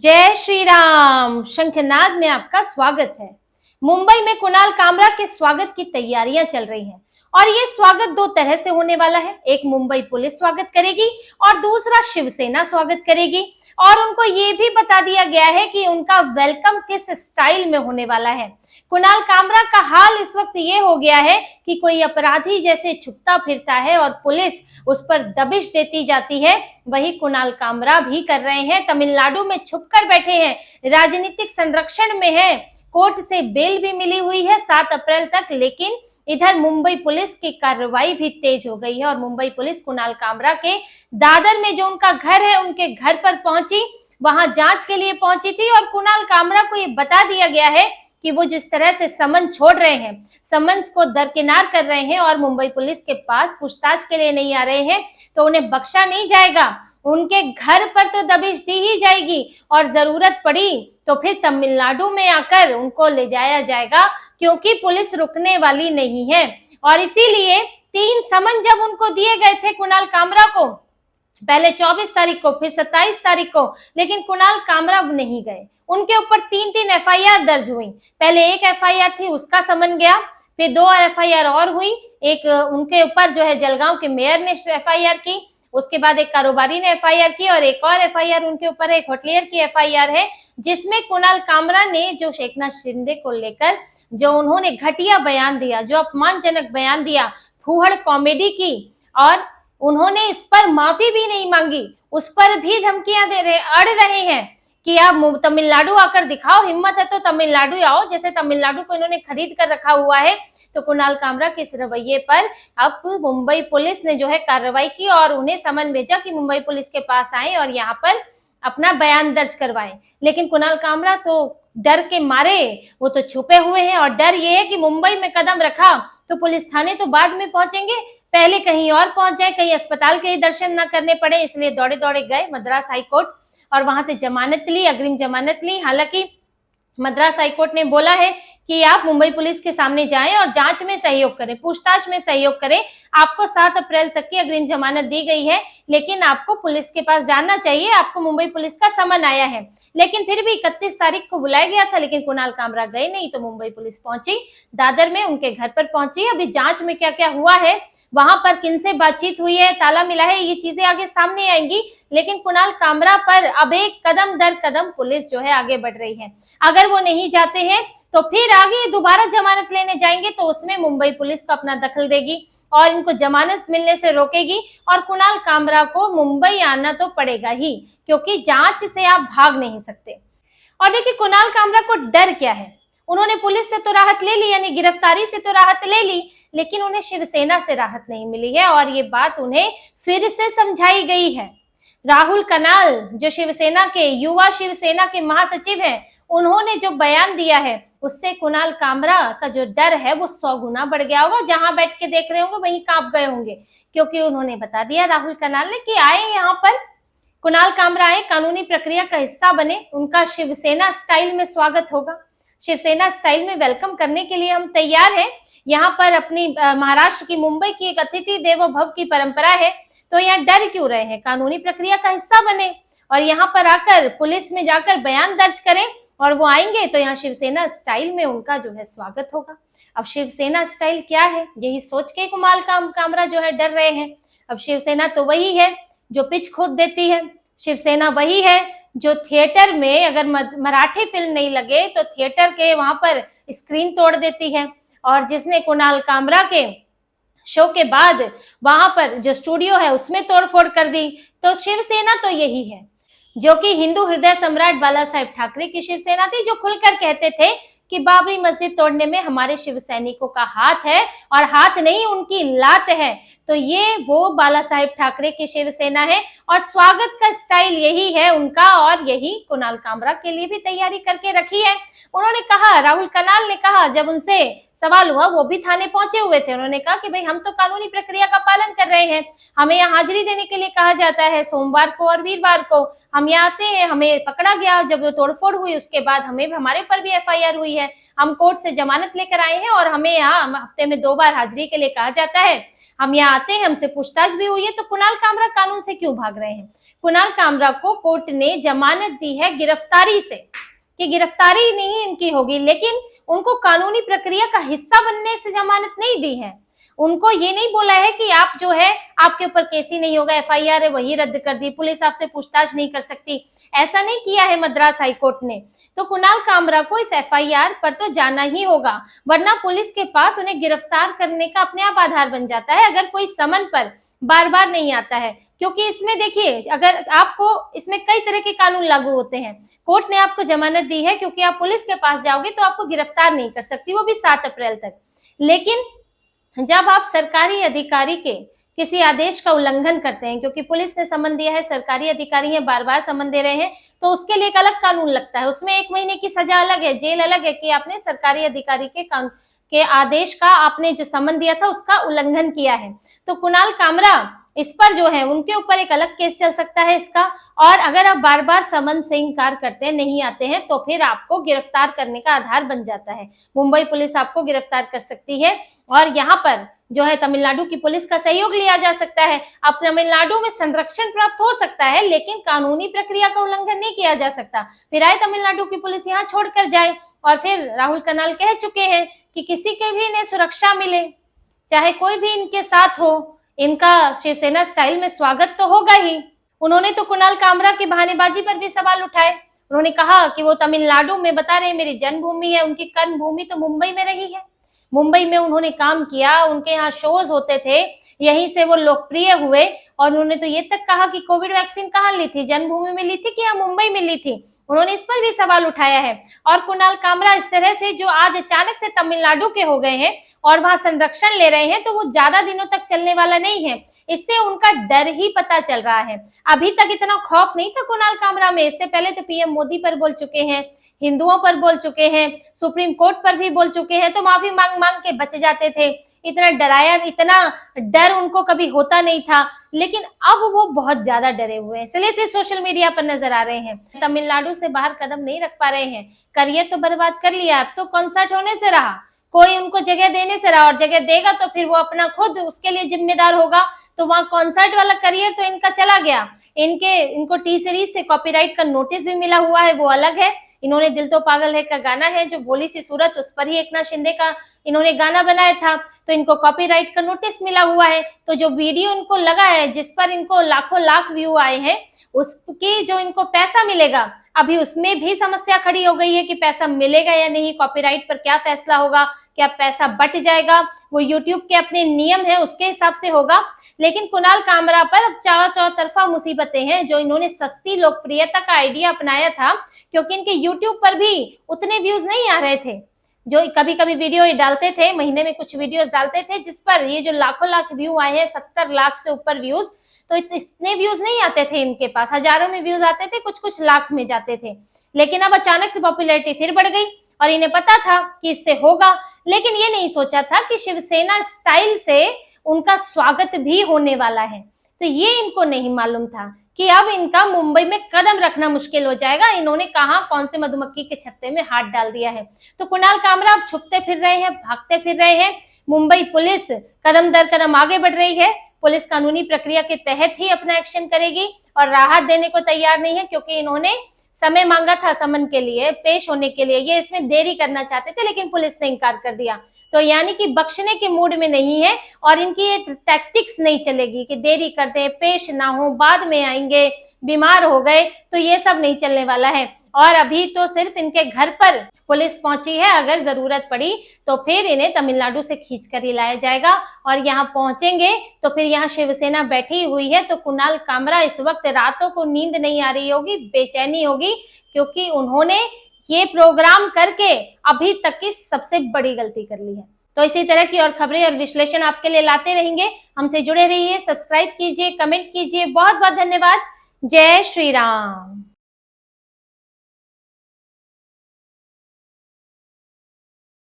जय श्री राम। शंखनाद में आपका स्वागत है। मुंबई में कुणाल कामरा के स्वागत की तैयारियां चल रही हैं और ये स्वागत दो तरह से होने वाला है। एक मुंबई पुलिस स्वागत करेगी और दूसरा शिवसेना स्वागत करेगी। और उनको ये भी बता दिया गया है कि उनका वेलकम किस स्टाइल में होने वाला है। कुणाल कामरा का हाल इस वक्त ये हो गया है कि कोई अपराधी जैसे छुपता फिरता है और पुलिस उस पर दबिश देती जाती है, वही कुणाल कामरा भी कर रहे हैं। तमिलनाडु में छुपकर बैठे हैं, राजनीतिक संरक्षण में है, कोर्ट से बेल भी मिली हुई है 7 अप्रैल तक। लेकिन इधर मुंबई पुलिस की कार्रवाई भी तेज हो गई है और मुंबई पुलिस कुणाल कामरा के दादर में जो उनका घर है उनके घर पर पहुंची, वहां जांच के लिए पहुंची थी। और कुणाल कामरा को ये बता दिया गया है कि वो जिस तरह से समन छोड़ रहे हैं, समन्स को दरकिनार कर रहे हैं और मुंबई पुलिस के पास पूछताछ के लिए नहीं आ रहे हैं, तो उन्हें बख्शा नहीं जाएगा। उनके घर पर तो दबिश दी ही जाएगी और जरूरत पड़ी तो फिर तमिलनाडु में आकर उनको ले जाया जाएगा, क्योंकि पुलिस रुकने वाली नहीं है। और इसीलिए 3 समन जब उनको दिए गए थे कुणाल कामरा को, पहले 24 तारीख को, फिर 27 तारीख को, लेकिन कुणाल कामरा नहीं गए। उनके ऊपर 3-3 एफआईआर दर्ज हुई। पहले एक एफआईआर थी, उसका समन गया, फिर 2 एफआईआर और हुई। एक उनके ऊपर जो है जलगांव के मेयर ने एफआईआर की, उसके बाद एक कारोबारी ने एफआईआर की और एक और एफआईआर उनके ऊपर एक होटलियर की एफआईआर है, जिसमें कुणाल कामरा ने जो एकनाथ शिंदे को लेकर जो उन्होंने घटिया बयान दिया, जो अपमानजनक बयान दिया, फूहड़ कॉमेडी की, और उन्होंने इस पर माफी भी नहीं मांगी, उस पर भी धमकियां दे रहे, अड़ रहे हैं कि आप तमिलनाडु आकर दिखाओ, हिम्मत है तो तमिलनाडु आओ, जैसे तमिलनाडु को इन्होंने खरीद कर रखा हुआ है। तो कुणाल कामरा के इस रवैये पर अब मुंबई पुलिस ने जो है कार्रवाई की और उन्हें समन भेजा कि मुंबई पुलिस के पास आए और यहाँ पर अपना बयान दर्ज करवाएं। लेकिन कुणाल कामरा तो डर के मारे वो तो छुपे हुए हैं और डर ये है कि मुंबई में कदम रखा तो पुलिस थाने तो बाद में पहुंचेंगे, पहले कहीं और पहुंच जाए, कहीं अस्पताल के दर्शन न करने पड़े, इसलिए दौड़े दौड़े गए मद्रास हाईकोर्ट और वहां से जमानत ली, अग्रिम जमानत ली। हालांकि मद्रास हाईकोर्ट ने बोला है कि आप मुंबई पुलिस के सामने जाएं और जांच में सहयोग करें, पूछताछ में सहयोग करें। आपको 7 अप्रैल तक की अग्रिम जमानत दी गई है, लेकिन आपको पुलिस के पास जाना चाहिए, आपको मुंबई पुलिस का समन आया है। लेकिन फिर भी 31 तारीख को बुलाया गया था, लेकिन कुणाल कामरा गए नहीं, तो मुंबई पुलिस पहुंची, दादर में उनके घर पर पहुंची। अभी जांच में क्या क्या हुआ है, वहां पर किनसे बातचीत हुई है, ताला मिला है, ये चीजें आगे सामने आएंगी। लेकिन कुणाल कामरा पर अब एक कदम दर कदम पुलिस जो है आगे बढ़ रही है। अगर वो नहीं जाते हैं तो फिर आगे दोबारा जमानत लेने जाएंगे, तो उसमें मुंबई पुलिस को अपना दखल देगी और इनको जमानत मिलने से रोकेगी और कुणाल कामरा को मुंबई आना तो पड़ेगा ही, क्योंकि जांच से आप भाग नहीं सकते। और देखिए कुणाल कामरा को डर क्या है, उन्होंने पुलिस से तो राहत ले ली, यानी गिरफ्तारी से तो राहत ले ली, लेकिन उन्हें शिवसेना से राहत नहीं मिली है और ये बात उन्हें फिर से समझाई गई है। राहुल कनाल जो शिवसेना के युवा शिवसेना के महासचिव हैं, उन्होंने जो बयान दिया है उससे कुणाल कामरा का जो डर है वो 100 गुना बढ़ गया होगा। जहां बैठ के देख रहे होंगे वहीं कांप गए होंगे, क्योंकि उन्होंने बता दिया राहुल कनाल ने कि आए यहाँ पर कुणाल कामरा आए, कानूनी प्रक्रिया का हिस्सा बने, उनका शिवसेना स्टाइल में स्वागत होगा, शिवसेना स्टाइल में वेलकम करने के लिए हम तैयार हैं। यहाँ पर अपनी महाराष्ट्र की मुंबई की एक अतिथि देवो भव की परंपरा है, तो यहाँ डर क्यों रहे हैं, कानूनी प्रक्रिया का हिस्सा बने और यहाँ पर आकर पुलिस में जाकर बयान दर्ज करें और वो आएंगे तो यहाँ शिवसेना स्टाइल में उनका जो है स्वागत होगा। अब शिवसेना स्टाइल क्या है, यही सोच के कुणाल कामरा जो है डर रहे हैं। अब शिवसेना तो वही है जो पिच खोद देती है, शिवसेना वही है जो थिएटर में अगर मराठी फिल्म नहीं लगे तो थिएटर के वहां पर स्क्रीन तोड़ देती है, और जिसने कुणाल कामरा के शो के बाद वहां पर जो स्टूडियो है उसमें तोड़फोड़ कर दी। तो शिवसेना तो यही है, जो कि हिंदू हृदय सम्राट बाला साहेब ठाकरे की शिवसेना थी, जो खुलकर कहते थे कि बाबरी मस्जिद तोड़ने में हमारे शिव सैनिकों का हाथ है और हाथ नहीं उनकी लात है। तो ये वो बाला साहेब ठाकरे की शिवसेना है और स्वागत का स्टाइल यही है उनका, और यही कुणाल कामरा के लिए भी तैयारी करके रखी है। उन्होंने कहा, राहुल कनाल ने कहा, जब उनसे सवाल हुआ, वो भी थाने पहुंचे हुए थे, उन्होंने कहा कि भाई हम तो कानूनी प्रक्रिया का पालन कर रहे हैं, हमें यहाँ हाजिरी देने के लिए कहा जाता है सोमवार को और वीरवार को, हम यहाँ आते हैं, हमें पकड़ा गया, जब वो तोड़फोड़ हुई उसके बाद हमारे पर भी एफआईआर हुई है, हम कोर्ट से जमानत लेकर आए हैं और हमें यहाँ हफ्ते में 2 बार हाजिरी के लिए कहा जाता है, हम यहाँ आते हैं, हमसे पूछताछ भी हुई है, तो कुणाल कामरा कानून से क्यों भाग रहे हैं? कुणाल कामरा को कोर्ट ने जमानत दी है गिरफ्तारी से, कि गिरफ्तारी नहीं इनकी होगी, लेकिन उनको कानूनी प्रक्रिया का हिस्सा बनने से जमानत नहीं दी है। उनको ये नहीं बोला है कि आप जो है आपके ऊपर केस ही नहीं होगा, एफआईआर है वही रद्द कर दी, पुलिस आपसे पूछताछ नहीं कर सकती, ऐसा नहीं किया है मद्रास हाईकोर्ट ने। तो कुणाल कामरा को इस एफआईआर पर तो जाना ही होगा, वरना पुलिस के पास उन्हें गिरफ्तार करने का अपने आप आधार बन जाता है अगर कोई समन पर बार बार नहीं आता है। क्योंकि इसमें देखिए, अगर आपको इसमें कई तरह के कानून लागू होते हैं, कोर्ट ने आपको जमानत दी है क्योंकि आप पुलिस के पास जाओगे तो आपको गिरफ्तार नहीं कर सकती, वो भी 7 अप्रैल तक। लेकिन जब आप सरकारी अधिकारी के किसी आदेश का उल्लंघन करते हैं, क्योंकि पुलिस ने समन दिया है, सरकारी अधिकारी हैं, बार बार समन दे रहे हैं, तो उसके लिए एक अलग कानून लगता है, उसमें 1 महीने की सजा अलग है, जेल अलग है, कि आपने सरकारी अधिकारी के आदेश का, आपने जो समन दिया था उसका उल्लंघन किया है। तो कुणाल कामरा इस पर जो है उनके ऊपर एक अलग केस चल सकता है इसका, और अगर आप बार बार समन से इनकार करते हैं, नहीं आते हैं, तो फिर आपको गिरफ्तार करने का आधार बन जाता है। मुंबई पुलिस आपको गिरफ्तार कर सकती है और यहाँ पर जो है तमिलनाडु की पुलिस का सहयोग लिया जा सकता है। अब तमिलनाडु में संरक्षण प्राप्त हो सकता है, लेकिन कानूनी प्रक्रिया का उल्लंघन नहीं किया जा सकता। फिर आए तमिलनाडु की पुलिस यहाँ छोड़कर जाए, और फिर राहुल कनाल कह चुके हैं कि किसी के भी इन्हें सुरक्षा मिले, चाहे कोई भी इनके साथ हो, इनका शिवसेना स्टाइल में स्वागत तो होगा ही। उन्होंने तो कुणाल कामरा की बहानेबाजी पर भी सवाल उठाए। उन्होंने कहा कि वो तमिलनाडु में बता रहे मेरी जन्मभूमि है, उनकी कर्म भूमि तो मुंबई में रही है, मुंबई में उन्होंने काम किया, उनके यहाँ शोज होते थे, यहीं से वो लोकप्रिय हुए। और उन्होंने तो ये तक कहा कि कोविड वैक्सीन कहाँ ली थी, जन्मभूमि में ली थी कि यहाँ मुंबई में ली थी। उन्होंने इस पर भी सवाल उठाया है। और कुणाल कामरा इस तरह से जो आज अचानक से तमिलनाडु के हो गए हैं और वहां संरक्षण ले रहे हैं, तो वो ज्यादा दिनों तक चलने वाला नहीं है, इससे उनका डर ही पता चल रहा है। अभी तक इतना खौफ नहीं था कुणाल कामरा में, इससे पहले तो पीएम मोदी पर बोल चुके हैं, हिंदुओं पर बोल चुके हैं, सुप्रीम कोर्ट पर भी बोल चुके हैं, तो माफी मांग मांग के बच जाते थे। इतना डराया, इतना डर उनको कभी होता नहीं था, लेकिन अब वो बहुत ज्यादा डरे हुए हैं, इसलिए से सोशल मीडिया पर नजर आ रहे हैं। तमिलनाडु से बाहर कदम नहीं रख पा रहे हैं, करियर तो बर्बाद कर लिया, अब तो कॉन्सर्ट होने से रहा, कोई उनको जगह देने से रहा, और जगह देगा तो फिर वो अपना खुद उसके लिए जिम्मेदार होगा। तो वहां कॉन्सर्ट वाला करियर तो इनका चला गया। इनको टी सीरीज से कॉपीराइट का नोटिस भी मिला हुआ है, वो अलग है। इन्होंने दिल तो पागल है का गाना है जो भोली सी सूरत, उस पर ही एकनाथ शिंदे का इन्होंने गाना बनाया था, तो इनको कॉपीराइट का नोटिस मिला हुआ है। तो जो वीडियो इनको लगा है जिस पर इनको लाखों लाख व्यू आए हैं, उसकी जो इनको पैसा मिलेगा, अभी उसमें भी समस्या खड़ी हो गई है कि पैसा मिलेगा या नहीं, कॉपीराइट पर क्या फैसला होगा, क्या पैसा बट जाएगा, वो यूट्यूब के अपने नियम है उसके हिसाब से होगा। लेकिन कुणाल कामरा पर अब चारों तरफा मुसीबतें हैं। जो इन्होंने सस्ती लोकप्रियता का आइडिया अपनाया था, क्योंकि इनके यूट्यूब पर भी उतने व्यूज नहीं आ रहे थे, जो कभी कभी वीडियो डालते थे, महीने में कुछ वीडियोस डालते थे जिस पर ये जो लाखों लाख व्यू आए हैं, 70 लाख से ऊपर व्यूज, तो इतने व्यूज नहीं आते थे इनके पास, हजारों में व्यूज आते थे, कुछ कुछ लाख में जाते थे। लेकिन अब अचानक से पॉपुलैरिटी फिर बढ़ गई और इन्हें पता था कि इससे होगा, लेकिन ये नहीं सोचा था कि शिवसेना स्टाइल से उनका स्वागत भी होने वाला है। तो ये इनको नहीं मालूम था कि अब इनका मुंबई में कदम रखना मुश्किल हो जाएगा। इन्होंने कहां कौन से मधुमक्खी के छत्ते में हाथ डाल दिया है। तो कुणाल कामरा अब छुपते फिर रहे हैं, भागते फिर रहे हैं। मुंबई पुलिस कदम दर कदम आगे बढ़ रही है। पुलिस कानूनी प्रक्रिया के तहत ही अपना एक्शन करेगी और राहत देने को तैयार नहीं है, क्योंकि इन्होंने समय मांगा था समन के लिए, पेश होने के लिए, ये इसमें देरी करना चाहते थे, लेकिन पुलिस ने इनकार कर दिया। तो यानी कि बख्शने के मूड में नहीं है और इनकी ये टैक्टिक्स नहीं चलेगी कि देरी कर दे, पेश ना हो, बाद में आएंगे, बीमार हो गए, तो ये सब नहीं चलने वाला है। और अभी तो सिर्फ इनके घर पर पुलिस पहुंची है, अगर जरूरत पड़ी तो फिर इन्हें तमिलनाडु से खींच कर ही लाया जाएगा और यहाँ पहुंचेंगे तो फिर यहाँ शिवसेना बैठी हुई है। तो कुणाल कामरा इस वक्त रातों को नींद नहीं आ रही होगी, बेचैनी होगी, क्योंकि उन्होंने ये प्रोग्राम करके अभी तक की सबसे बड़ी गलती कर ली है। तो इसी तरह की और खबरें और विश्लेषण आपके लिए लाते रहेंगे। हमसे जुड़े रहिए, सब्सक्राइब कीजिए, कमेंट कीजिए। बहुत बहुत धन्यवाद। जय श्री राम।